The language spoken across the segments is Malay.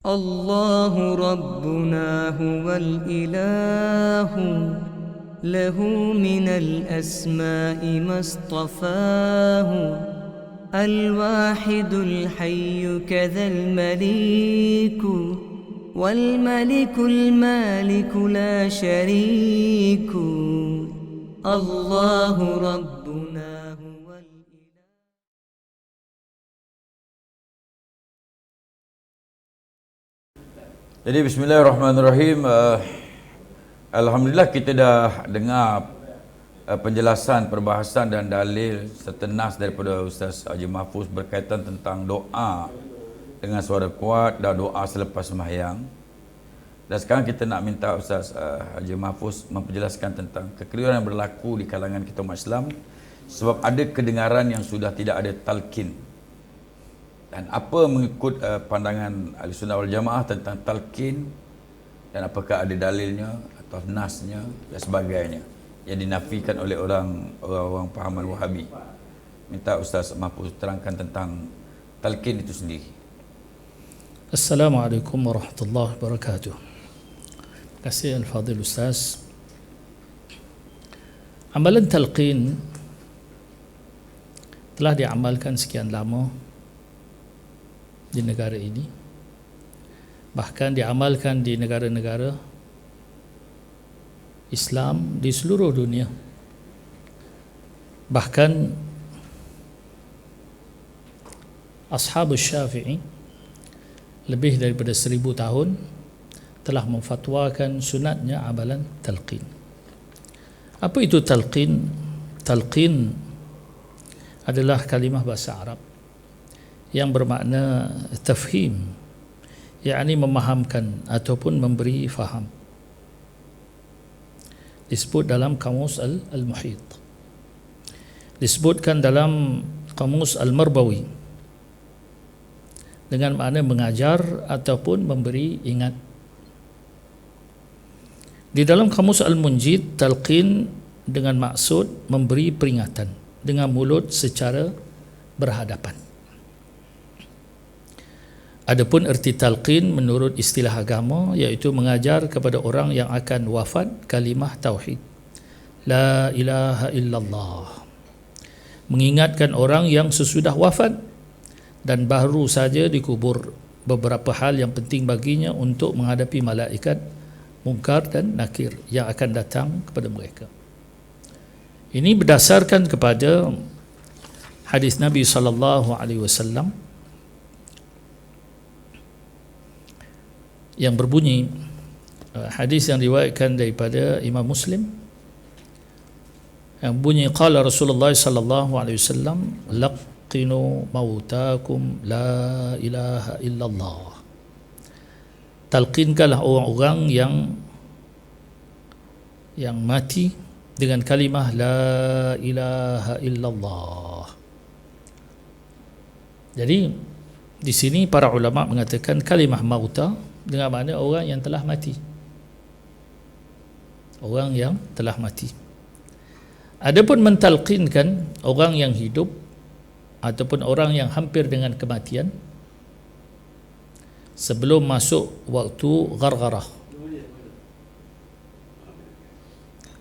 الله ربنا هو الإله، له من الأسماء ما اصطفاه، الواحد الحي كذا المليك، والملك المالك لا شريك، الله ربنا هو الإله. Jadi bismillahirrahmanirrahim. Alhamdulillah kita dah dengar penjelasan, perbahasan dan dalil serta nas daripada Ustaz Haji Mahfuz berkaitan tentang doa dengan suara kuat dan doa selepas sembahyang. Dan sekarang kita nak minta Ustaz Haji Mahfuz memperjelaskan tentang kekeliruan yang berlaku di kalangan kita umat Islam sebab ada kedengaran yang sudah tidak ada talqin. Dan apa mengikut pandangan Ahlussunnah wal Jamaah tentang talqin dan apakah ada dalilnya atau nasnya dan sebagainya yang dinafikan oleh orang pahaman Wahabi. Minta Ustaz Mahfuz terangkan tentang talqin itu sendiri. Assalamualaikum warahmatullahi wabarakatuh. Terima kasih Al-Fadhil Ustaz. Amalan talqin telah diamalkan sekian lama di negara ini, bahkan diamalkan di negara-negara Islam di seluruh dunia. Bahkan Ashabus Syafi'i lebih daripada 1000 tahun telah memfatwakan sunatnya amalan talqin. Apa itu talqin? Talqin adalah kalimah bahasa Arab yang bermakna tafhim, yakni memahamkan ataupun memberi faham. Disebut dalam kamus Al-Muhit, disebutkan dalam kamus Al-Marbawi dengan makna mengajar ataupun memberi ingat. Di dalam kamus Al-Munjid, talqin dengan maksud memberi peringatan dengan mulut secara berhadapan. Adapun erti talqin menurut istilah agama iaitu mengajar kepada orang yang akan wafat kalimah tauhid la ilaha illallah, mengingatkan orang yang sesudah wafat dan baru saja dikubur beberapa hal yang penting baginya untuk menghadapi malaikat mungkar dan nakir yang akan datang kepada mereka. Ini berdasarkan kepada hadis Nabi SAW yang berbunyi, hadis yang diriwayatkan daripada Imam Muslim yang bunyi, qala Rasulullah sallallahu alaihi wasallam, laqinu mautakum la ilaha illallah. Talqinkanlah orang-orang yang mati dengan kalimah la ilaha illallah. Jadi di sini para ulama mengatakan kalimah mauta dengan makna orang yang telah mati. Orang yang telah mati. Adapun mentalqinkan orang yang hidup ataupun orang yang hampir dengan kematian sebelum masuk waktu ghargharah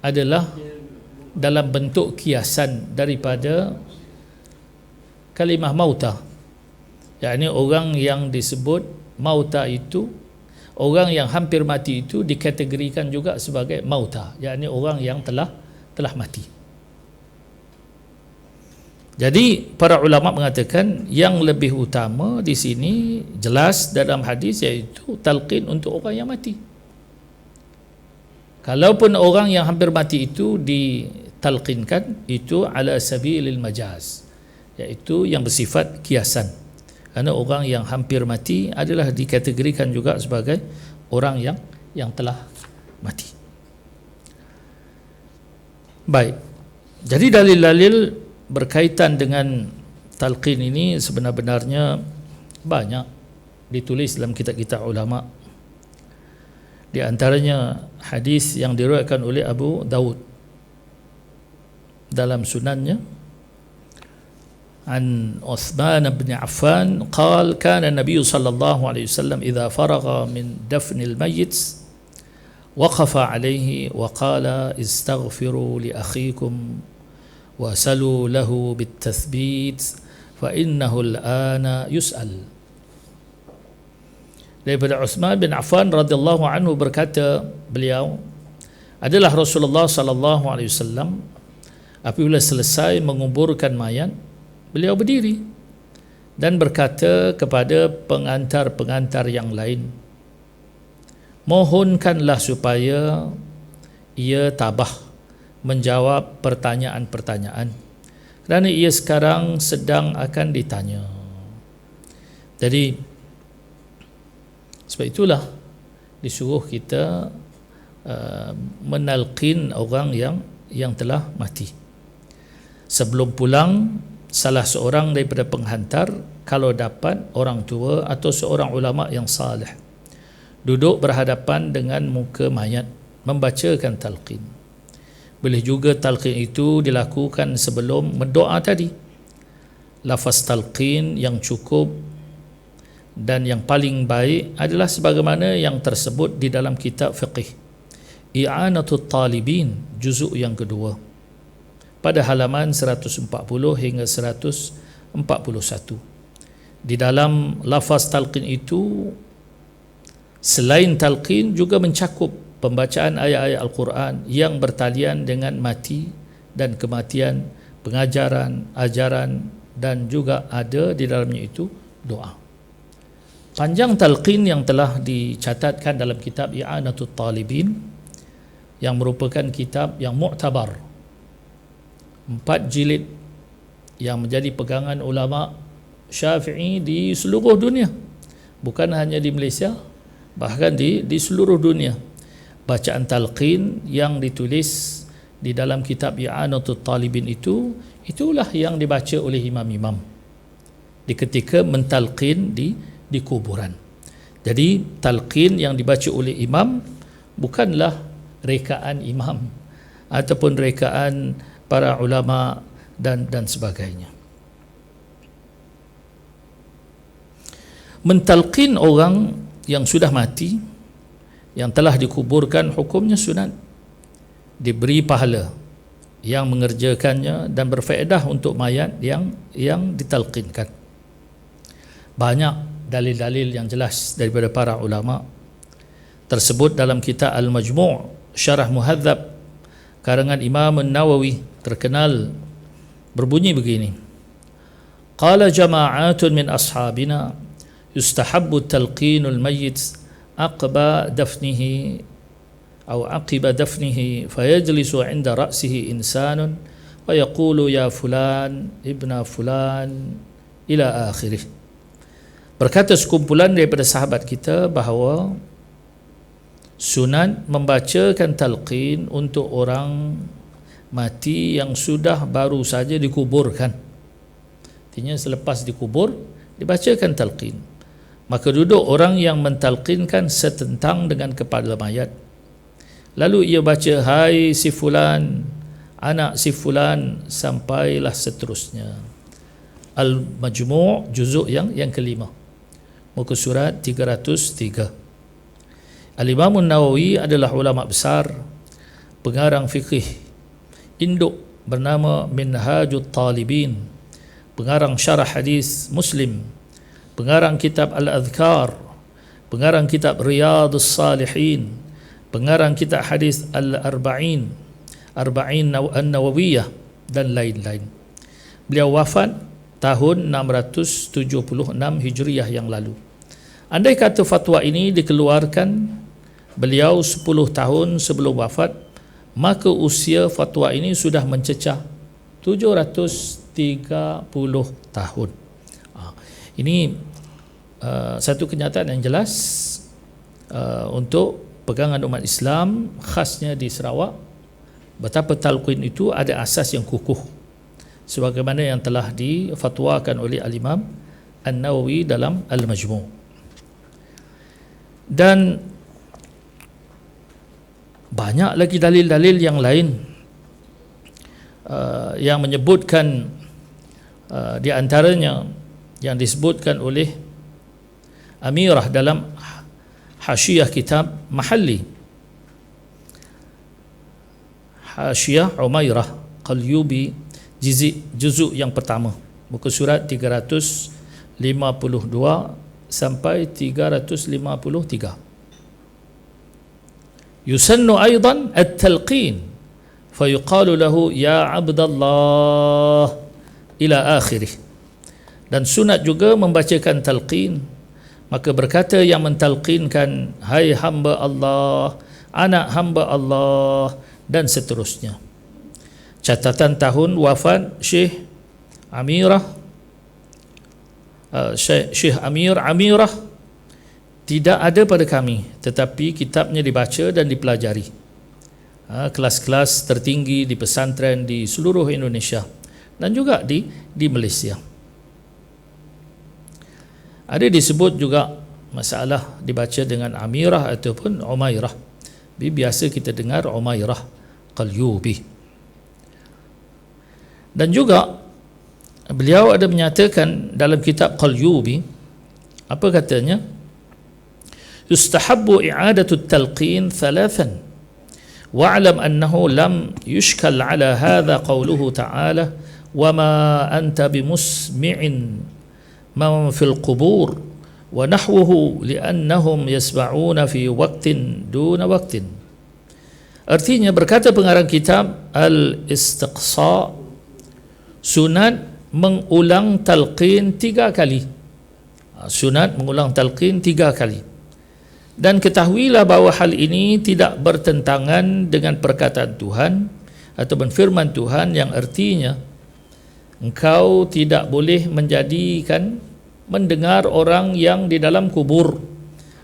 adalah dalam bentuk kiasan daripada kalimah mauta, yakni orang yang disebut mauta itu, orang yang hampir mati itu dikategorikan juga sebagai mauta, yakni orang yang telah mati. Jadi para ulama mengatakan yang lebih utama di sini jelas dalam hadis iaitu talqin untuk orang yang mati. Kalaupun orang yang hampir mati itu ditalqinkan, itu ala sabilil majaz, iaitu yang bersifat kiasan. Kerana orang yang hampir mati adalah dikategorikan juga sebagai orang yang telah mati. Baik. Jadi dalil-dalil berkaitan dengan talqin ini sebenarnya banyak ditulis dalam kitab-kitab ulama. Di antaranya hadis yang diriwayatkan oleh Abu Daud dalam sunannya عن عثمان بن عفان قال كان النبي صلى الله عليه وسلم إذا فرغ من دفن الميت وقف عليه وقال استغفروا لأخيكم وسلوا له بالتثبيت فإنه الآن يسأل. Daripada Uthman bin Affan radhiyallahu anhu berkata, beliau adalah Rasulullah sallallahu alaihi wasallam apabila selesai menguburkan mayat, beliau berdiri dan berkata kepada pengantar-pengantar yang lain, mohonkanlah supaya ia tabah menjawab pertanyaan-pertanyaan kerana ia sekarang sedang akan ditanya. Jadi sebab itulah disuruh kita menalqin orang yang telah mati. Sebelum pulang, salah seorang daripada penghantar, kalau dapat orang tua atau seorang ulama yang salih, duduk berhadapan dengan muka mayat, membacakan talqin. Boleh juga talqin itu dilakukan sebelum berdoa tadi. Lafaz talqin yang cukup dan yang paling baik adalah sebagaimana yang tersebut di dalam kitab fiqh I'anatul Talibin juzuk yang kedua pada halaman 140 hingga 141. Di dalam lafaz talqin itu selain talqin juga mencakup pembacaan ayat-ayat Al-Quran yang bertalian dengan mati dan kematian, pengajaran, ajaran, dan juga ada di dalamnya itu doa. Panjang talqin yang telah dicatatkan dalam kitab I'anatul Talibin yang merupakan kitab yang mu'tabar, 4 jilid yang menjadi pegangan ulama Syafi'i di seluruh dunia, bukan hanya di Malaysia, bahkan di seluruh dunia. Bacaan talqin yang ditulis di dalam kitab I'anatul Talibin itulah yang dibaca oleh imam-imam di ketika mentalqin di kuburan. Jadi talqin yang dibaca oleh imam bukanlah rekaan imam ataupun rekaan para ulama dan sebagainya. Mentalqin orang yang sudah mati, yang telah dikuburkan, hukumnya sunat, diberi pahala yang mengerjakannya dan berfaedah untuk mayat yang ditalqinkan. Banyak dalil-dalil yang jelas daripada para ulama tersebut dalam kitab Al-Majmu' Syarah Muhadzab karangan Imam An-Nawawi terkenal, berbunyi begini: qala jama'atun min ashabina yustahabbu talqinul mayyit aqba dafnihi atau aqiba dafnihi fayajlisu 'inda ra'sihi insanun wa yaqulu ya fulan ibna fulan ila akhirih. Berkata sekumpulan daripada sahabat kita bahawa sunat membacakan talqin untuk orang mati yang sudah baru saja dikuburkan. Artinya selepas dikubur dibacakan talqin. Maka duduk orang yang mentalqinkan setentang dengan kepala mayat. Lalu ia baca, hai si fulan, anak si fulan, sampailah seterusnya. Al-Majmu' juzuk yang kelima, muka surat 303. Al-Imam An-Nawawi adalah ulama besar, pengarang fiqih induk bernama Minhajut Talibin, pengarang syarah hadis Muslim, pengarang kitab Al-Adhkar, pengarang kitab Riyadus Salihin, pengarang kitab hadis Al-Arba'in, Arba'in An-Nawawiyah dan lain-lain. Beliau wafat tahun 676 Hijriah yang lalu. Andai kata fatwa ini dikeluarkan beliau 10 tahun sebelum wafat, maka usia fatwa ini sudah mencecah 730 tahun. Ini satu kenyataan yang jelas untuk pegangan umat Islam, khasnya di Sarawak, betapa talqin itu ada asas yang kukuh sebagaimana yang telah difatwakan oleh Al-Imam An-Nawawi dalam Al-Majmu'. Dan banyak lagi dalil-dalil yang lain yang menyebutkan Di antaranya yang disebutkan oleh Amirah dalam Hasyiah kitab Mahalli, Hasyiah Umairah Qalyubi, juzuk yang pertama, muka surat 352 sampai 353. Yusannu aidan at-talqin fayuqalu lahu ya abdallah ila akhirih. Dan sunat juga membacakan talqin, maka berkata yang mentalqinkan, hai hamba Allah, anak hamba Allah, dan seterusnya. Catatan tahun wafat Syekh Amirah, Syekh Amirah tidak ada pada kami, tetapi kitabnya dibaca dan dipelajari. Kelas-kelas tertinggi di pesantren di seluruh Indonesia dan juga di Malaysia. Ada disebut juga masalah dibaca dengan Amirah ataupun Umairah. Biasa kita dengar Umairah Qalyubi. Dan juga beliau ada menyatakan dalam kitab Qalyubi, apa katanya? Yustahabbu i'adatu at-talqin thalathan wa'lam annahu lam yushkal ala hadha qawluhu ta'ala wama anta bimusmi'in man fil qubur wa nahwuhu li'annahum yasma'una fi waqtin duna waqtin. Artinya, berkata pengarang kitab Al-Istiqsa, sunat mengulang talqin 3 kali. Sunat mengulang talqin 3 kali. Dan ketahuilah bahawa hal ini tidak bertentangan dengan perkataan Tuhan ataupun firman Tuhan yang artinya engkau tidak boleh mendengar orang yang di dalam kubur,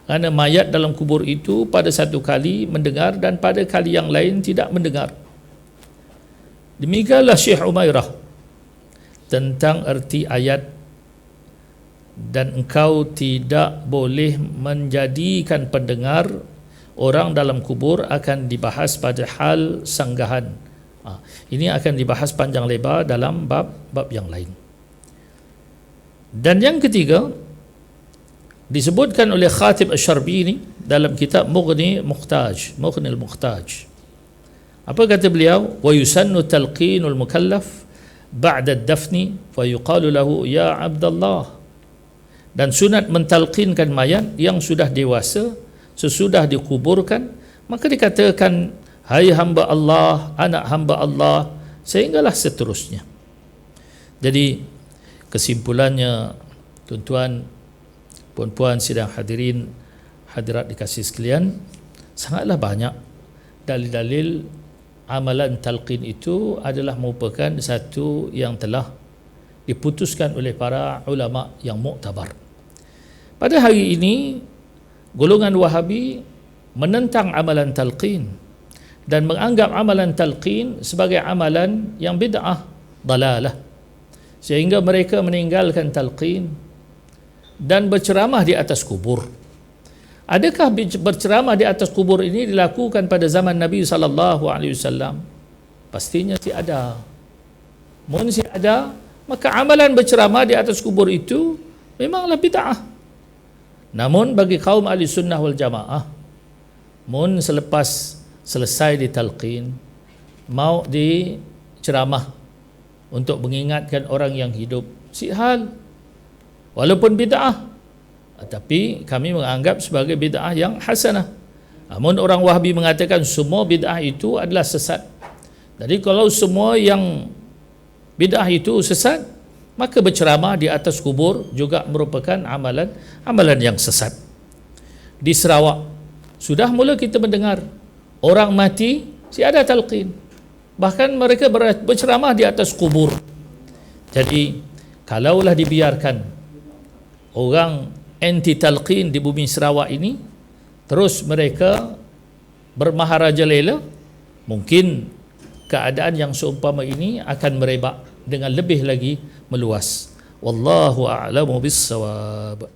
kerana mayat dalam kubur itu pada satu kali mendengar dan pada kali yang lain tidak mendengar. Demikianlah Syekh Umairah tentang erti ayat, dan engkau tidak boleh menjadikan pendengar orang dalam kubur akan dibahas pada hal sanggahan. Ini akan dibahas panjang lebar dalam bab yang lain. Dan yang ketiga disebutkan oleh Khatib Asy-Syarbini dalam kitab Mughni al-Muhtaj. Apa kata beliau? Wa yusannu talqinul mukallaf ba'da ad-dafni fa yuqalu lahu ya Abdallah. Dan sunat mentalqinkan mayat yang sudah dewasa sesudah dikuburkan, maka dikatakan hai hamba Allah, anak hamba Allah, sehinggalah seterusnya. Jadi kesimpulannya, tuan-tuan, puan-puan sidang hadirin, hadirat dikasih sekalian, sangatlah banyak dalil-dalil amalan talqin itu adalah merupakan satu yang telah diputuskan oleh para ulama yang muktabar. Pada hari ini golongan Wahabi menentang amalan talqin dan menganggap amalan talqin sebagai amalan yang bid'ah, dalalah, sehingga mereka meninggalkan talqin dan berceramah di atas kubur. Adakah berceramah di atas kubur ini dilakukan pada zaman Nabi SAW? Pastinya tidak ada. Mun si ada, maka amalan berceramah di atas kubur itu memanglah bid'ah. Namun bagi kaum ahli sunnah wal jamaah, mun selepas selesai ditalqin, mau diceramah untuk mengingatkan orang yang hidup, si hal, walaupun bid'ah, tapi kami menganggap sebagai bid'ah yang hasanah. Namun orang Wahabi mengatakan semua bid'ah itu adalah sesat. Jadi kalau semua yang bid'ah itu sesat, maka berceramah di atas kubur juga merupakan amalan yang sesat. Di Sarawak sudah mula kita mendengar orang mati si ada talqin, bahkan mereka berceramah di atas kubur. Jadi kalaulah dibiarkan orang anti talqin di bumi Sarawak ini terus mereka bermaharajalela, mungkin keadaan yang seumpama ini akan merebak dengan lebih lagi meluas. Wallahu a'lamu bis-shawab.